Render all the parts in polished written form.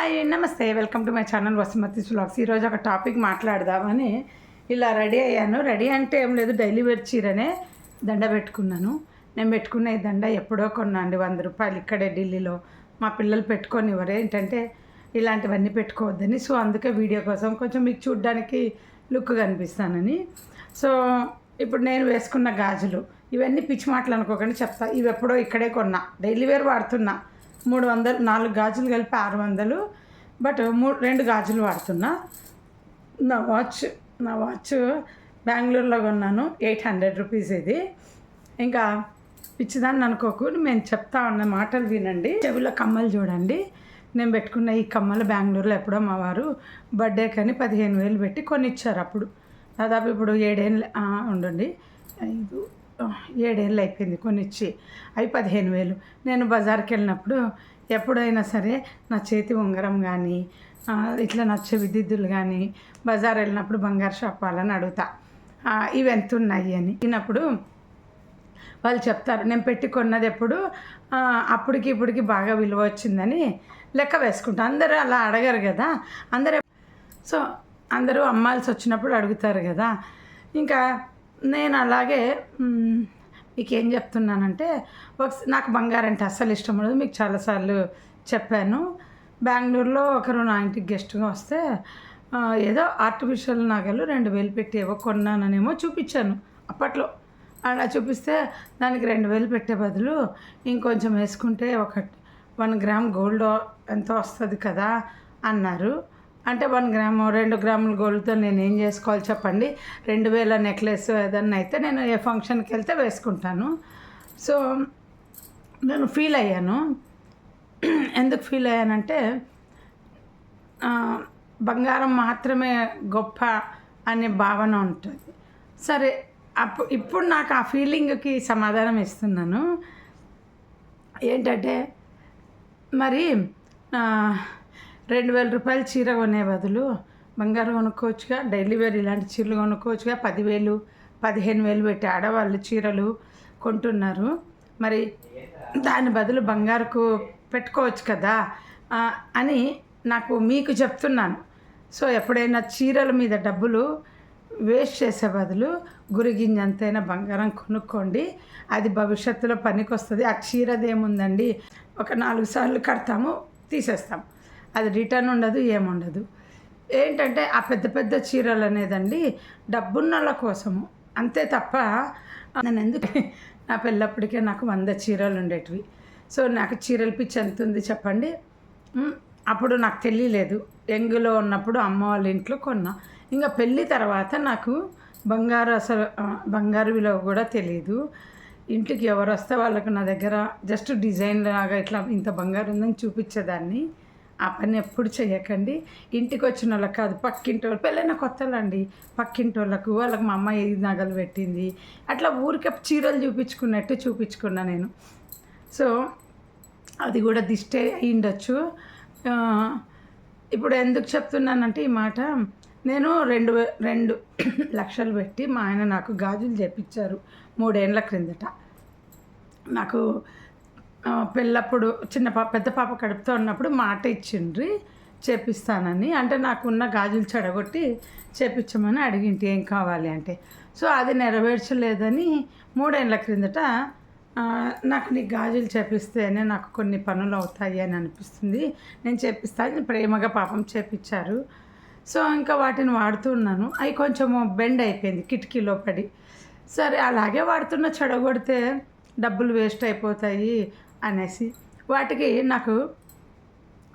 Hi నమస్తే, welcome to my channel Vasumathi vlogs. ఈరోజు ఒక టాపిక్ మాట్లాడదామని ఇలా రెడీ అయ్యాను. రెడీ అంటే ఏం లేదు, డైలీ వేర్ చీరనే దండ పెట్టుకున్నాను. నేను పెట్టుకున్న ఈ దండ ఎప్పుడో కొన్నా అండి, 100 రూపాయలు. ఇక్కడే ఢిల్లీలో మా పిల్లలు పెట్టుకొనివ్వరు, ఏంటంటే ఇలాంటివన్నీ పెట్టుకోవద్దని. సో అందుకే వీడియో కోసం కొంచెం మీకు చూడ్డానికి లుక్ కనిపిస్తానని. సో ఇప్పుడు నేను వేసుకున్న గాజులు ఇవన్నీ పిచ్చి మాటలు అనుకోకండి, చెప్తా. ఇవి ఎప్పుడో ఇక్కడే కొన్నా, డైలీ వేర్ వాడుతున్నా. 300, 4 గాజులు కలిపి 600, బట్ 2 గాజులు వాడుతున్నా. నా వాచ్ బెంగళూరులో కొన్నాను, 800 రూపీస్ ఇది. ఇంకా పిచ్చిదాన్ని అనుకోకు, నేను చెప్తా ఉన్న మాటలు వినండి. చెవిలో కమ్మలు చూడండి, నేను పెట్టుకున్న ఈ కమ్మలు బెంగళూరులో ఎప్పుడో మా వారు బర్త్డే కానీ 15,000 పెట్టి కొనిచ్చారు. అప్పుడు దాదాపు ఇప్పుడు 7 ఏళ్ళు ఉండండి, 7 ఏళ్ళు అయిపోయింది కొనిచ్చి. అవి 15,000. నేను బజార్కి వెళ్ళినప్పుడు ఎప్పుడైనా సరే నా చేతి ఉంగరం కానీ ఇట్లా నచ్చే విద్యుత్తులు కానీ బజార్ వెళ్ళినప్పుడు బంగారు షాప్ వాళ్ళని అడుగుతా, ఇవి ఎంత ఉన్నాయి అని. అయినప్పుడు వాళ్ళు చెప్తారు, నేను పెట్టి కొన్నది ఎప్పుడు అప్పటికి ఇప్పటికి బాగా విలువ వచ్చిందని లెక్క వేసుకుంటా. అందరూ అలా అడగరు కదా, సో అందరూ అమ్మాల్సి వచ్చినప్పుడు అడుగుతారు కదా. ఇంకా నేను అలాగే మీకు ఏం చెప్తున్నానంటే, నాకు బంగారం అంటే అస్సలు ఇష్టం ఉండదు. మీకు చాలాసార్లు చెప్పాను. బెంగళూరులో ఒకరు నా ఇంటికి గెస్ట్గా వస్తే ఏదో ఆర్టిఫిషియల్ నగలు 2,000 పెట్టి ఏవో కొన్నాననేమో చూపించాను అప్పట్లో. అలా చూపిస్తే దానికి 2,000 పెట్టే బదులు ఇంకొంచెం వేసుకుంటే 1 గ్రామ్ గోల్డ్ ఎంతో వస్తుంది కదా అన్నారు. అంటే 1 గ్రాము 2 గ్రాముల గోల్డ్తో నేను ఏం చేసుకోవాలి చెప్పండి. 2,000 నెక్లెస్ ఏదన్నా అయితే నేను ఏ ఫంక్షన్కి వెళ్తే వేసుకుంటాను. సో నేను ఫీల్ అయ్యాను. ఎందుకు ఫీల్ అయ్యానంటే, బంగారం మాత్రమే గొప్ప అనే భావన ఉంటుంది. సరే, ఇప్పుడు నాకు ఆ ఫీలింగ్కి సమాధానం ఇస్తున్నాను. ఏంటంటే, మరి 2,000 రూపాయలు చీర కొనే బదులు బంగారం కొనుక్కోవచ్చుగా, డైలీ వేర్ ఇలాంటి చీరలు కొనుక్కోవచ్చుగా. 10,000, 15,000 పెట్టి ఆడవాళ్ళు చీరలు కొంటున్నారు. మరి దాని బదులు బంగారుకు పెట్టుకోవచ్చు కదా అని మీకు చెప్తున్నాను. సో ఎప్పుడైనా చీరల మీద డబ్బులు వేస్ట్ చేసే బదులు గురిగింజంతైనా బంగారం కొనుక్కోండి, అది భవిష్యత్తులో పనికి వస్తుంది. ఆ చీరదేముందండి, ఒక 4 సార్లు కడతాము, తీసేస్తాం, అది రిటర్న్ ఉండదు, ఏముండదు. ఏంటంటే ఆ పెద్ద పెద్ద చీరలు అనేదండి డబ్బున్నల కోసము, అంతే తప్ప నేను ఎందుకు. నా పెళ్ళప్పటికే నాకు 100 చీరలు ఉండేటివి. సో నాకు చీరల పిచ్చి ఎంత ఉంది చెప్పండి. అప్పుడు నాకు తెలియలేదు, యంగ్లో ఉన్నప్పుడు అమ్మ వాళ్ళ ఇంట్లో కొన్నా. ఇంకా పెళ్ళి తర్వాత నాకు బంగారు విలువ కూడా తెలియదు. ఇంటికి ఎవరు వస్తే వాళ్ళకు నా దగ్గర జస్ట్ డిజైన్ లాగా ఇట్లా ఇంత బంగారు ఉందని చూపించేదాన్ని. ఆ పని ఎప్పుడు చేయకండి. ఇంటికి వచ్చిన వాళ్ళకి కాదు, పక్కింటి వాళ్ళు, పెళ్ళైన కొత్తలండి, పక్కింటి వాళ్ళకి మా అమ్మ 5 నగలు పెట్టింది, అట్లా ఊరికే చీరలు చూపించుకున్నట్టు చూపించుకున్నా నేను. సో అది కూడా దిష్టే అయ్యిండొచ్చు. ఇప్పుడు ఎందుకు చెప్తున్నానంటే ఈ మాట, నేను 2 లక్షలు పెట్టి మా ఆయన నాకు గాజులు చేపించారు 3 ఏళ్ళ క్రిందట. నాకు పెళ్ళప్పుడు పెద్ద పాప కడుపుతో ఉన్నప్పుడు మాట ఇచ్చిండ్రి చేపిస్తానని. అంటే నాకున్న గాజులు చెడగొట్టి చేపించమని అడిగింటి ఏం కావాలి అంటే. సో అది నెరవేర్చలేదని 3 ఏళ్ళ క్రిందట నాకు నీ గాజులు చేపిస్తేనే నాకు కొన్ని పనులు అవుతాయి అని అనిపిస్తుంది, నేను చేపిస్తాను, ప్రేమగా పాపం చేపించారు. సో ఇంకా వాటిని వాడుతున్నాను. అవి కొంచెము బెండ్ అయిపోయింది కిటికీలో పడి. సరే అలాగే వాడుతున్న, చెడగొడితే డబ్బులు వేస్ట్ అయిపోతాయి అనేసి వాటికి నాకు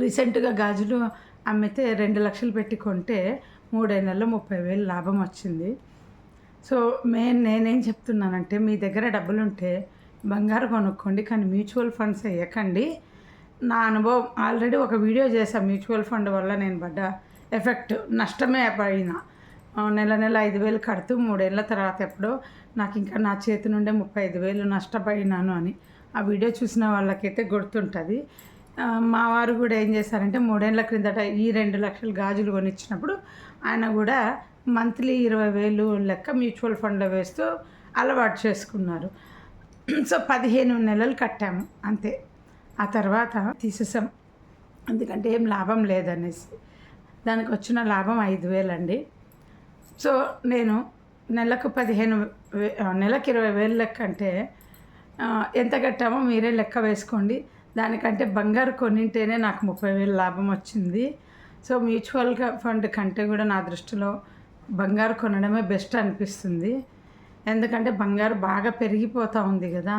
రీసెంట్గా గాజులు అమ్మితే 2 లక్షలు పెట్టి కొంటే 3 నెలల్లో 30,000 లాభం వచ్చింది. సో నేనేం చెప్తున్నానంటే, మీ దగ్గర డబ్బులు ఉంటే బంగారం కొనుక్కోండి, కానీ మ్యూచువల్ ఫండ్స్ వేయకండి. నా అనుభవం ఆల్రెడీ ఒక వీడియో చేశాను. మ్యూచువల్ ఫండ్ వల్ల నేను పడ్డ ఎఫెక్ట్, నష్టమే పడిన. నెల 5,000 కడుతూ 3 ఏళ్ళ తర్వాత ఎప్పుడో నాకు ఇంకా నా చేతి నుండే 35,000 నష్టపోయినాను అని ఆ వీడియో చూసిన వాళ్ళకైతే గుర్తుంటుంది. మా వారు కూడా ఏం చేశారంటే 3 ఏళ్ళ క్రిందట ఈ 2 లక్షలు గాజులు కొనిచ్చినప్పుడు ఆయన కూడా మంత్లీ 20,000 లెక్క మ్యూచువల్ ఫండ్లో వేస్తూ అలవాటు చేసుకున్నారు. సో 15 నెలలు కట్టాము అంతే. ఆ తర్వాత తీసేసాం. ఎందుకంటే ఏం లాభం లేదనేసి. దానికి వచ్చిన లాభం 5,000 అండి. సో నేను నెలకు 20,000 లెక్క అంటే ఎంత కట్టామో మీరే లెక్క వేసుకోండి. దానికంటే బంగారు కొనింటేనే నాకు 30,000 లాభం వచ్చింది. సో మ్యూచువల్గా ఫండ్ కంటే కూడా నా దృష్టిలో బంగారు కొనడమే బెస్ట్ అనిపిస్తుంది. ఎందుకంటే బంగారు బాగా పెరిగిపోతూ ఉంది కదా.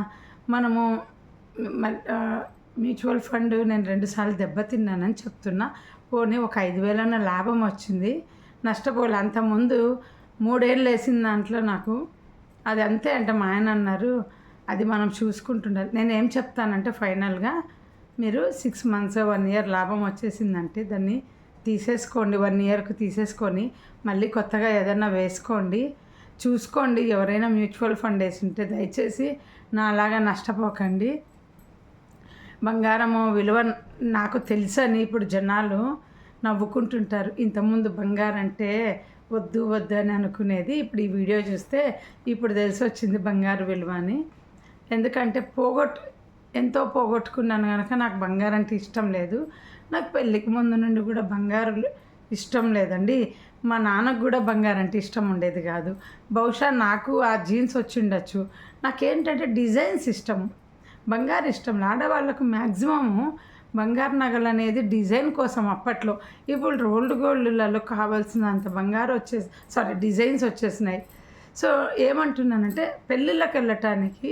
మనము మ్యూచువల్ ఫండ్ నేను 2 సార్లు దెబ్బతిన్నానని చెప్తున్నా. పోనీ ఒక 5,000 లాభం వచ్చింది, నష్టపోలే. అంతకుముందు 3 ఏళ్ళు వేసిన దాంట్లో నాకు అది అంతే అంటే మా ఆయన అన్నారు, అది మనం చూసుకుంటుండాలి. నేను ఏం చెప్తానంటే ఫైనల్గా మీరు 6 మంత్స్ 1 ఇయర్ లాభం వచ్చేసిందంటే దాన్ని తీసేసుకోండి. 1 ఇయర్కు తీసేసుకొని మళ్ళీ కొత్తగా ఏదైనా వేసుకోండి. చూసుకోండి, ఎవరైనా మ్యూచువల్ ఫండ్ వేసి ఉంటే దయచేసి నాలాగా నష్టపోకండి. బంగారము విలువ నాకు తెలుసని ఇప్పుడు జనాలు నవ్వుకుంటుంటారు. ఇంతకుముందు బంగారం అంటే వద్దు వద్దు అని అనుకునేది, ఇప్పుడు ఈ వీడియో చూస్తే ఇప్పుడు తెలిసి వచ్చింది బంగారు విలువ అని. ఎందుకంటే ఎంతో పోగొట్టుకున్నాను కనుక నాకు బంగారం అంటే ఇష్టం లేదు. నాకు పెళ్ళికి ముందు నుండి కూడా బంగారు ఇష్టం లేదండి. మా నాన్నకు కూడా బంగారం అంటే ఇష్టం ఉండేది కాదు. బహుశా నాకు ఆ జీన్స్ వచ్చి ఉండొచ్చు. నాకేంటంటే డిజైన్స్ ఇష్టం, బంగారు ఇష్టం. ఆడవాళ్ళకు మ్యాక్సిమము బంగారు నగలు అనేది డిజైన్ కోసం అప్పట్లో. ఇప్పుడు రోల్డ్ గోల్డ్లలో కావాల్సినంత బంగారు డిజైన్స్ వచ్చేసినాయి. సో ఏమంటున్నానంటే పెళ్ళిళ్ళకి వెళ్ళటానికి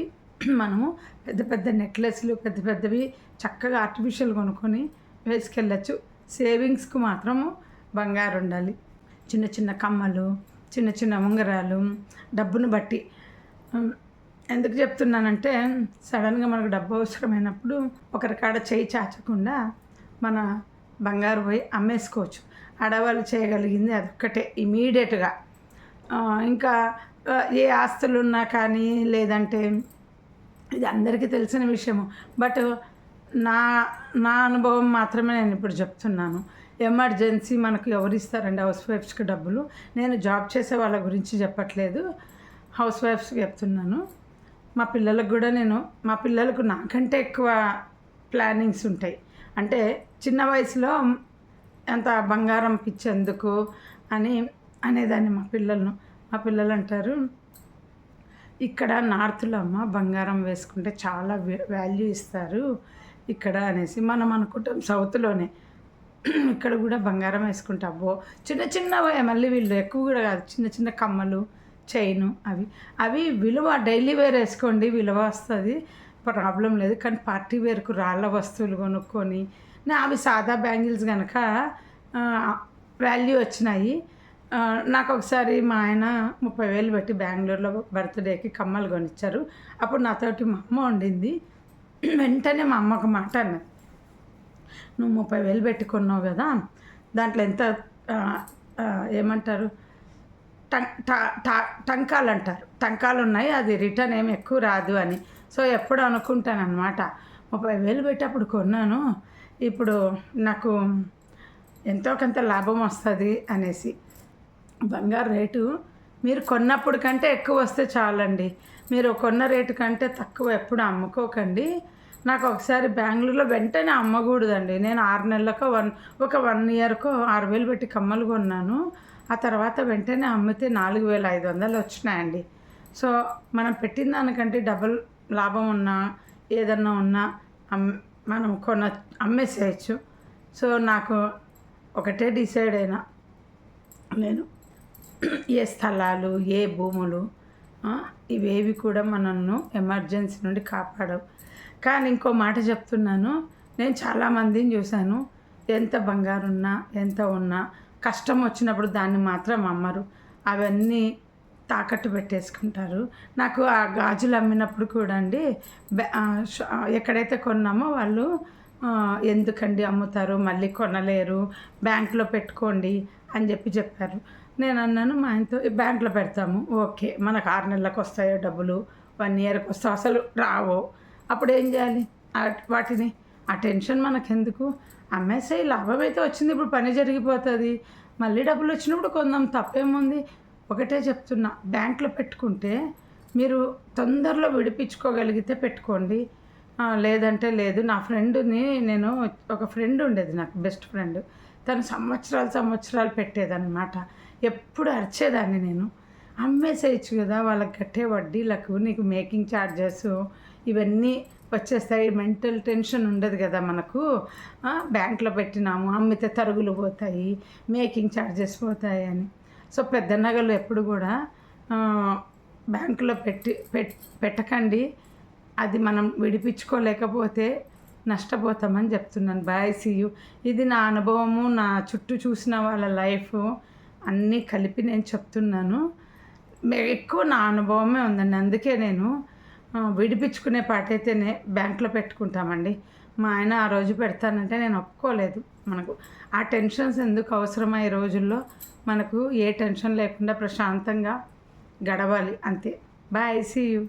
మనము పెద్ద పెద్ద నెక్లెస్లు పెద్ద పెద్దవి చక్కగా ఆర్టిఫిషియల్ కొనుక్కొని వేసుకెళ్ళచ్చు. సేవింగ్స్కు మాత్రము బంగారు ఉండాలి. చిన్న చిన్న కమ్మలు, చిన్న చిన్న ఉంగరాలు, డబ్బును బట్టి. ఎందుకు చెప్తున్నానంటే సడన్గా మనకు డబ్బు అవసరమైనప్పుడు ఒకరికాడ చేయి చాచకుండా మన బంగారు పోయి అమ్మేసుకోవచ్చు. ఆడవాళ్ళు చేయగలిగింది అదొక్కటే ఇమీడియట్గా. ఇంకా ఏ ఆస్తులు ఉన్నా కానీ, లేదంటే ఇది అందరికీ తెలిసిన విషయము, బట్ నా అనుభవం మాత్రమే నేను ఇప్పుడు చెప్తున్నాను. ఎమర్జెన్సీ మనకు ఎవరు ఇస్తారండి హౌస్ వైఫ్స్కి డబ్బులు? నేను జాబ్ చేసే వాళ్ళ గురించి చెప్పట్లేదు, హౌస్ వైఫ్స్కి చెప్తున్నాను. మా పిల్లలకు కూడా మా పిల్లలకు నాకంటే ఎక్కువ ప్లానింగ్స్ ఉంటాయి. అంటే చిన్న వయసులో అంత బంగారం పిచ్చేందుకు అనేదాన్ని మా పిల్లలు అంటారు, ఇక్కడ నార్త్లో అమ్మ బంగారం వేసుకుంటే చాలా వాల్యూ ఇస్తారు ఇక్కడ అనేసి. మనం అనుకుంటాం సౌత్లోనే, ఇక్కడ కూడా బంగారం వేసుకుంటే అబ్బో చిన్న చిన్నవే, మళ్ళీ వీళ్ళు ఎక్కువ కూడా కాదు, చిన్న చిన్న కమ్మలు, చైను, అవి విలువ. డైలీ వేర్ వేసుకోండి, విలువ వస్తుంది, ప్రాబ్లం లేదు. కానీ పార్టీ వేర్కు రాళ్ళ వస్తువులు కొనుక్కొని అవి సాదా బ్యాంగిల్స్ కనుక వాల్యూ వచ్చినాయి. నాకు ఒకసారి మా ఆయన 30,000 పెట్టి బెంగళూరులో బర్త్డేకి కమ్మలు కొనిచ్చారు. అప్పుడు నాతోటి మా అమ్మ వండింది. వెంటనే మా అమ్మ ఒక మాట అన్నది, నువ్వు 30,000 పెట్టుకున్నావు కదా, దాంట్లో ఎంత ఏమంటారు టంకాలు అంటారు, టంకాలు ఉన్నాయి, అది రిటర్న్ ఏమి ఎక్కువ రాదు అని. సో ఎప్పుడు అనుకుంటాను అనమాట, 30,000 పెట్టి అప్పుడు కొన్నాను, ఇప్పుడు నాకు ఎంతో కొంత లాభం వస్తుంది అనేసి. బంగారు రేటు మీరు కొన్నప్పుడు కంటే ఎక్కువ వస్తే చాలండి. మీరు కొన్న రేటు కంటే తక్కువ ఎప్పుడు అమ్ముకోకండి. నాకు ఒకసారి బెంగళూరులో వెంటనే అమ్మకూడదండి. నేను 6 నెలలకు ఒక 1 ఇయర్కో 6,000 పెట్టి కమ్మలు కొన్నాను. ఆ తర్వాత వెంటనే అమ్మితే 4,500 వచ్చినాయండి. సో మనం పెట్టిన దానికంటే డబుల్ లాభం ఉన్నా ఏదన్నా ఉన్నా మనం అమ్మేసేయచ్చు. సో నాకు ఒకటే డిసైడ్ అయినా, నేను ఏ స్థలాలు, ఏ భూములు, ఇవేవి కూడా మనల్ని ఎమర్జెన్సీ నుండి కాపాడవు. కానీ ఇంకో మాట చెప్తున్నాను, నేను చాలామందిని చూశాను, ఎంత బంగారున్నా ఎంత ఉన్నా కష్టం వచ్చినప్పుడు దాన్ని మాత్రం అమ్మరు, అవన్నీ తాకట్టు పెట్టేసుకుంటారు. నాకు ఆ గాజులు అమ్మినప్పుడు కూడా అండి, ఎక్కడైతే కొన్నామో వాళ్ళు ఎందుకండి అమ్ముతారు, మళ్ళీ కొనలేరు, బ్యాంకులో పెట్టుకోండి అని చెప్పారు. నేను అన్నాను మా ఆయనతో, బ్యాంకులో పెడతాము, ఓకే, మనకు 6 నెలలకు వస్తాయో డబ్బులు, 1 ఇయర్కి వస్తాయో అసలు రావో, అప్పుడు ఏం చేయాలి? వాటిని ఆ టెన్షన్ మనకెందుకు, అమ్మేసే లాభం అయితే వచ్చింది, ఇప్పుడు పని జరిగిపోతుంది, మళ్ళీ డబ్బులు వచ్చినప్పుడు కొందాం, తప్పేముంది. ఒకటే చెప్తున్నా, బ్యాంకులో పెట్టుకుంటే మీరు తొందరలో విడిపించుకోగలిగితే పెట్టుకోండి. లేదంటే లేదు. నా ఫ్రెండ్‌ని నేను ఒక ఫ్రెండ్ ఉండేది నాకు బెస్ట్ ఫ్రెండ్. తను సంవత్సరాలు పెట్టేదనమాట. ఎప్పుడు అరిచేదాన్ని నేను. అమ్మేసేయొచ్చు కదా! వాళ్ళకి కట్టే వడ్డీలకు నీకు మేకింగ్ చార్జెస్ ఇవన్నీ వచ్చేస్తాయి. మెంటల్ టెన్షన్ ఉండదు కదా మనకు. బ్యాంక్‌లో పెట్టినాము, అమ్మితే తరుగులు పోతాయి, మేకింగ్ చార్జెస్ పోతాయి అని. సో, పెద్ద నగలు ఎప్పుడు కూడా బ్యాంకులో పెట్టకండి. అది మనం విడిపించుకోలేకపోతే నష్టపోతామని చెప్తున్నాను. Bye, see you. ఇది నా అనుభవము, నా చుట్టూ చూసిన వాళ్ళ లైఫ్ అన్నీ కలిపి నేను చెప్తున్నాను. ఎక్కువ నా అనుభవమే ఉందండి. అందుకే నేను విడిపించుకునే పాటైతేనే బ్యాంకులో పెట్టుకుంటామండి. మా ఆయన ఆ రోజు పెడతానంటే నేను ఒప్పుకోలేదు. మనకు ఆ టెన్షన్స్ ఎందుకు అవసరమా ఈ రోజుల్లో? మనకు ఏ టెన్షన్ లేకుండా ప్రశాంతంగా గడవాలి అంతే. Bye, see you.